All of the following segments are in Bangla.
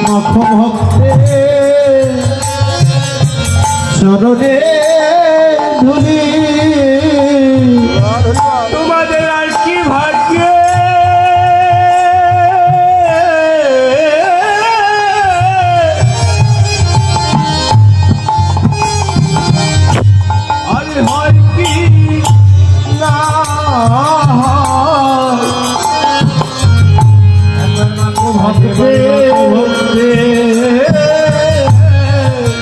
মাখো ভক্তে চরণে ধুলি তোমাদের আর কি ভাগ্য আরে হয় কি না ভক্তে ভক্তে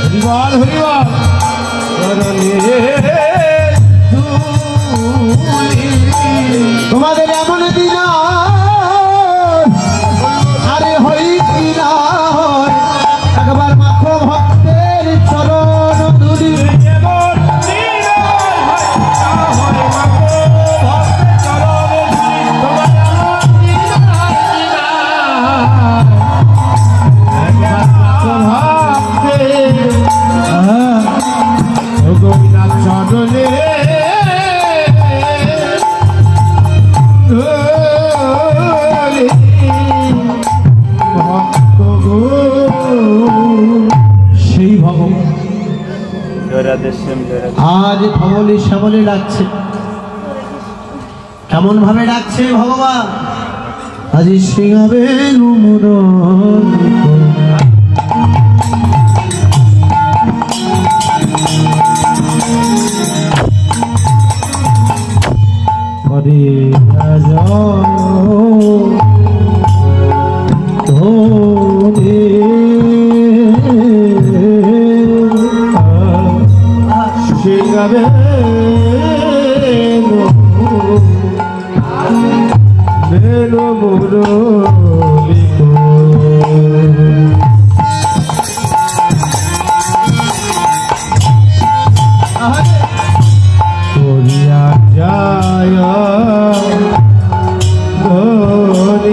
হরিবার হরিবার তোমাদের এমন দিন আরে হই কি না হয় একবার মাখো ভক্তের চরণ ধুলি সেই ভগবান আজ ধমলি শ্যামলি ডাকছে কেমন ভাবে ডাকছে ভগবান আজ সিংহাবে হরে সিংহাবে বেলো মুরলি করিয়া যায় গোরা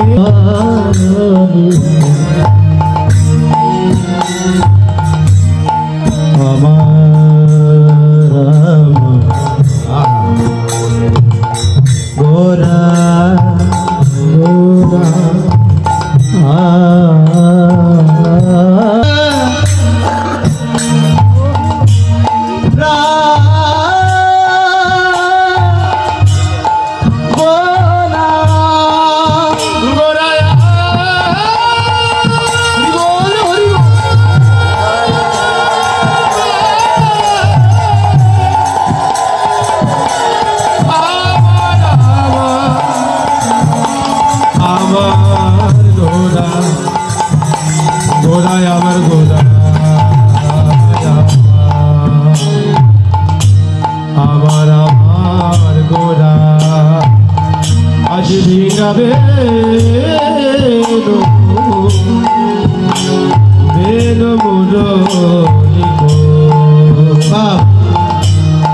গোরা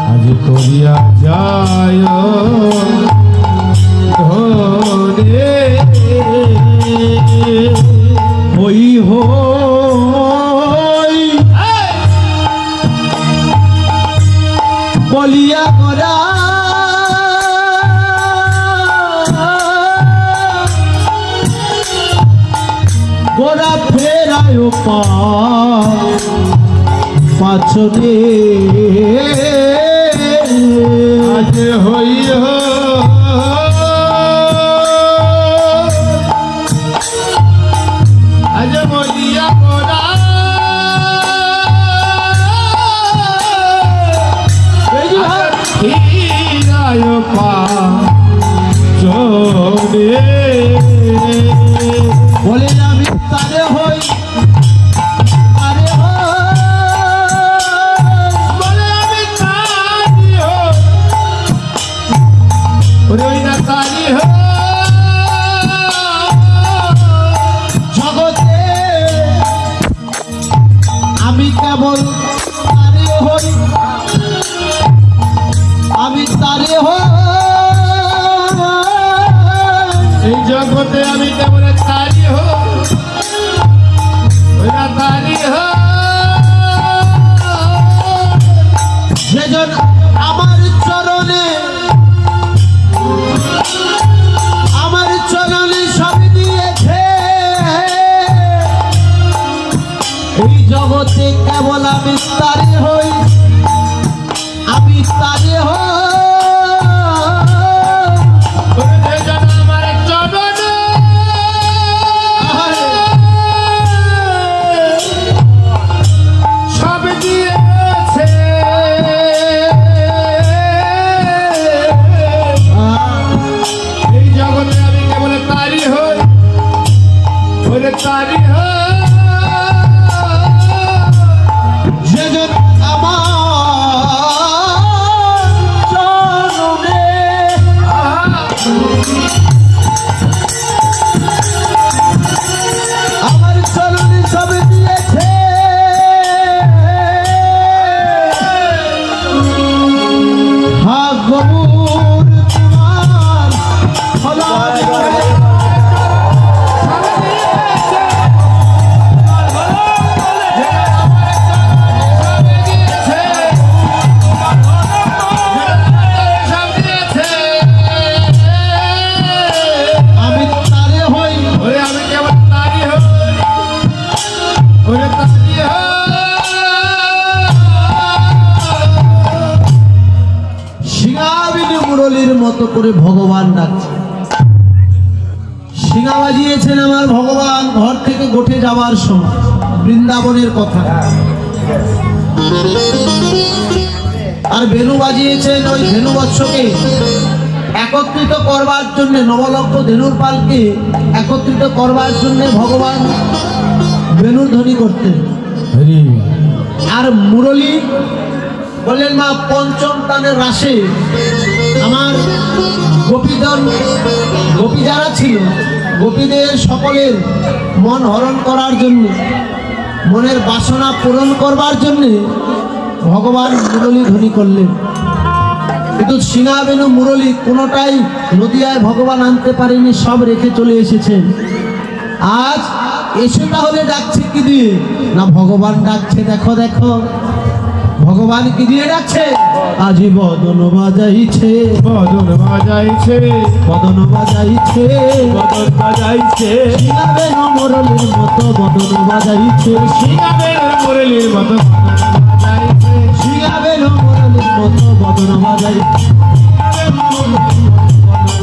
আজ করিয়া যায় হই হই বলিয়া করা গোরা ফেরায় পাছনে আজ হই আজ বলিয়া করা ফেরায় পাছনে বলে আমি তারে হই আরে বলে আমি তারি হই ওই না তারি হই জগতে আমি কেবল তারে হই আমি তারে হই এই জগতে আমি কেবল তারি হই তারি হই যেজন আমার চরণে সব দিয়েছে তারি হয় যেজন আমার চরণে আমার চরণে সব দিয়েছে হা গবুর তোমার ফলার মতো করে ভগবান ডাকছে। শিঙা বাজিয়েছেন আমার ভগবান ঘর থেকে গোঠে যাওয়ার সময়, বৃন্দাবনের কথা। আর বেনু বাজিয়েছেন ওই ধেনু বৎসকে একত্রিত করবার জন্য, নবলক্ষ ধেনুর পালকে একত্রিত করবার জন্য ভগবান বেনুর ধ্বনি করতেন। আর মুরলী বললেন মা পঞ্চম টানের রাশে আমার গোপীজন, গোপী যারা ছিল গোপীদের সকলের মন হরণ করার জন্য, মনের বাসনা পূরণ করবার জন্য ভগবান মুরলী ধ্বনি করলেন। কিন্তু শিঙা বেনু মুরলী কোনোটাই নদিয়ায় ভগবান আনতে পারেনি, সব রেখে চলে এসেছেন। আজ এসে তাহলে ডাকছে কি দিয়ে? না ভগবান ডাকছে, দেখো দেখো ভগবান কি দিয়ে ডাকছে? আজি বদন বাজাইছে, বদন বাজাইছে, বদন বাজাইছে, বদন বাজাইছে, শিঙা বেনু মুরলীর মতো বদন বাজাইছে, শিঙা বেনু মুরলীর মতো বাজাইছে, শিঙা বেনু মুরলীর মতো বদন বাজাইছে,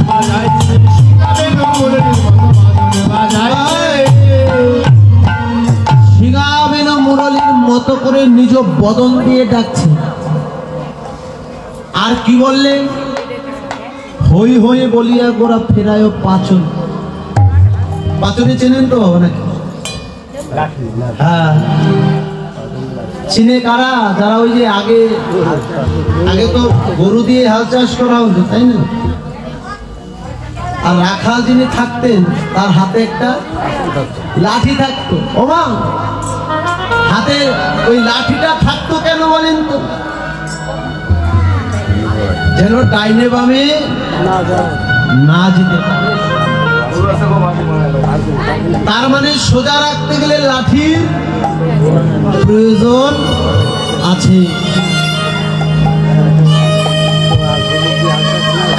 বাজাইছে, শিঙা বেনু মুরলীর মতো বদন বাজাইছে। শিঙা বেনু মুরলীর মতো করে নিজ বদন দিয়ে ডাকছে। আর কি বললেন? হই হই বলিয়া গোরা ফেরায় পাচন। পাচনে চেনেন তো বাবা নাকি? হ্যাঁ, চিনে কারা? যারা ওই যে আগে আগে তো গরু দিয়ে হাল চাষ করা হতো, তাই না? আর রাখাল যিনি থাকতেন তার হাতে একটা লাঠি থাকতো। ও মা, হাতে ওই লাঠিটা থাকতো কেন বলেন তো? যেন ডাইনে বামে না যেতে পারে। তার মানে সোজা রাখতে গেলে লাঠির প্রয়োজন আছে।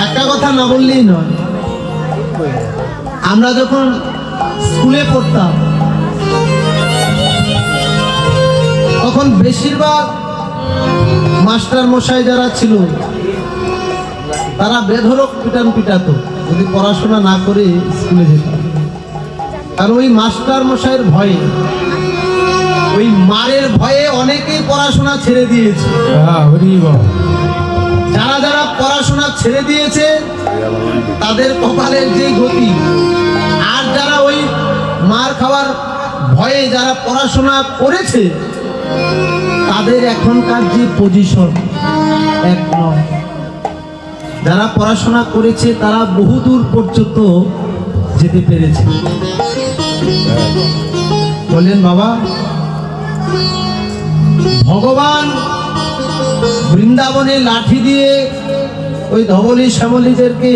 একটা কথা না বললেই নয়, আমরা যখন স্কুলে পড়তাম তখন বেশিরভাগ মাস্টার মশাই যারা ছিল তারা বেধড়ক পিটান পিটাতো যদি পড়াশোনা না করে স্কুলে যেতাম। কারণ ওই মাস্টার মশাইয়ের ভয়ে, ওই মারের ভয়ে অনেকেই পড়াশোনা ছেড়ে দিয়েছে। যারা যারা পড়াশোনা ছেড়ে দিয়েছে তাদের কপালের যে গতি, আর যারা ওই মার খাওয়ার ভয়ে যারা পড়াশোনা করেছে তাদের এখনকার যে পজিশন এক নয়। যারা পড়াশোনা করেছে তারা বহুদূর পর্যন্ত যেতে পেরেছে। বললেন বাবা, ভগবান বৃন্দাবনে লাঠি দিয়ে ওই ধবলি শ্যামলীদেরকে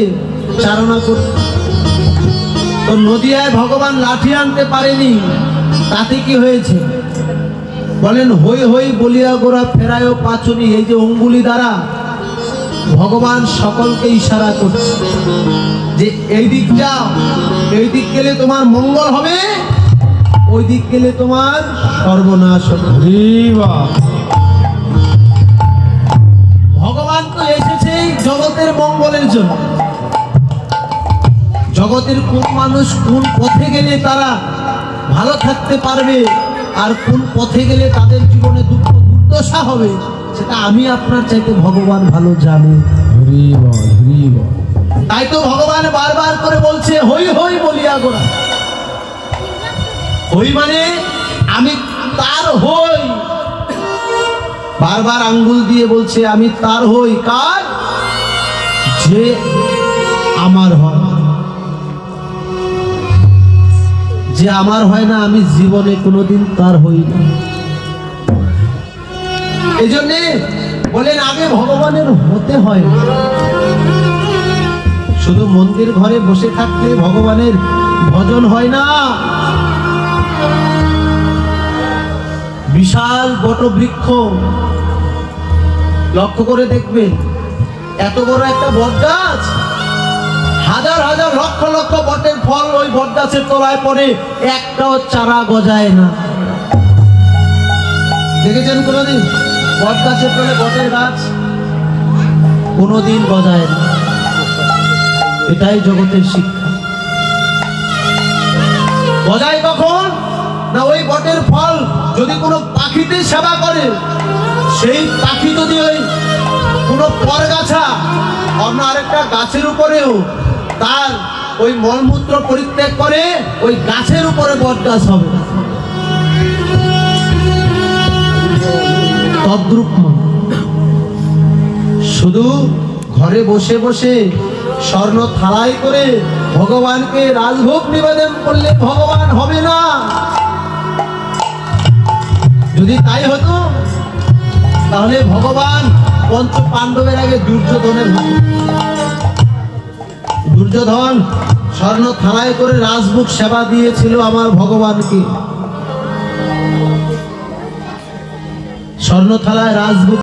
চারণা করত। তো নদিয়ায় ভগবান লাঠি আনতে পারেনি, তাতে কি হয়েছে? বলেন হই হই বলিয়া গোরা ফেরায় পাচনি। এই যে অঙ্গুলি দ্বারা ভগবান সকলকে ইশারা করছে যে এই দিক যাও, এই দিক গেলে তোমার মঙ্গল হবে, ওই দিক গেলে তোমার সর্বনাশ হবে। ভগবান তো এসেছে জগতের মঙ্গলের জন্য। জগতের কোন মানুষ কোন পথে গেলে তারা ভালো থাকতে পারবে আর কোন পথে গেলে তাদের জীবনে দুঃখ দুর্দশা হবে, সেটা আমি আপনার চাইতে ভগবান ভালো জানে। তাই তো ভগবান বারবার করে বলছে হই হই বলিয়া গোরা। হই মানে আমি তার হই। বারবার আঙ্গুল দিয়ে বলছে আমি তার হই। কার? যে আমার হয়। যে আমার হয় না আমি জীবনে কোনোদিন তার হই না। এই জন্যে বলেন আগে ভগবানের হতে হয়। শুধু মন্দির ঘরে বসে থাকলে ভগবানের ভজন হয় না। বিশাল বটবৃক্ষ লক্ষ্য করে দেখবেন, এত বড় একটা বট গাছ, হাজার হাজার লক্ষ লক্ষ বটের ফল ওই বট গাছের তলায় পড়ে, একটাও চারা গজায় না। দেখেছেন কোনোদিন বট গাছের তলায় বটের গাছ? কোনোদিন গজায় না। এটাই জগতের শিক্ষা। গজায় কখন? না ওই বটের ফল যদি কোনো পাখিতে সেবা করে, সেই পাখি যদি ওই কোনো পরগাছা অন্য আরেকটা গাছের উপরেও তার ওই মলমূত্র পরিত্যাগ করে, ওই গাছের উপরে বট গাছ হবে। তদ্রূপ শুধু ঘরে বসে বসে স্বর্ণ থালায় করে ভগবানকে রাজভোগ নিবেদন করলে ভগবান হবে না। যদি তাই হতো তাহলে ভগবান পঞ্চ পাণ্ডবের আগে দুর্যোধনের হতো। দুর্যোধন স্বর্ণ থালায় করে রাজভোগ সেবা দিয়েছিল আমার ভগবানকে। স্বর্ণ থালায় রাজভোগ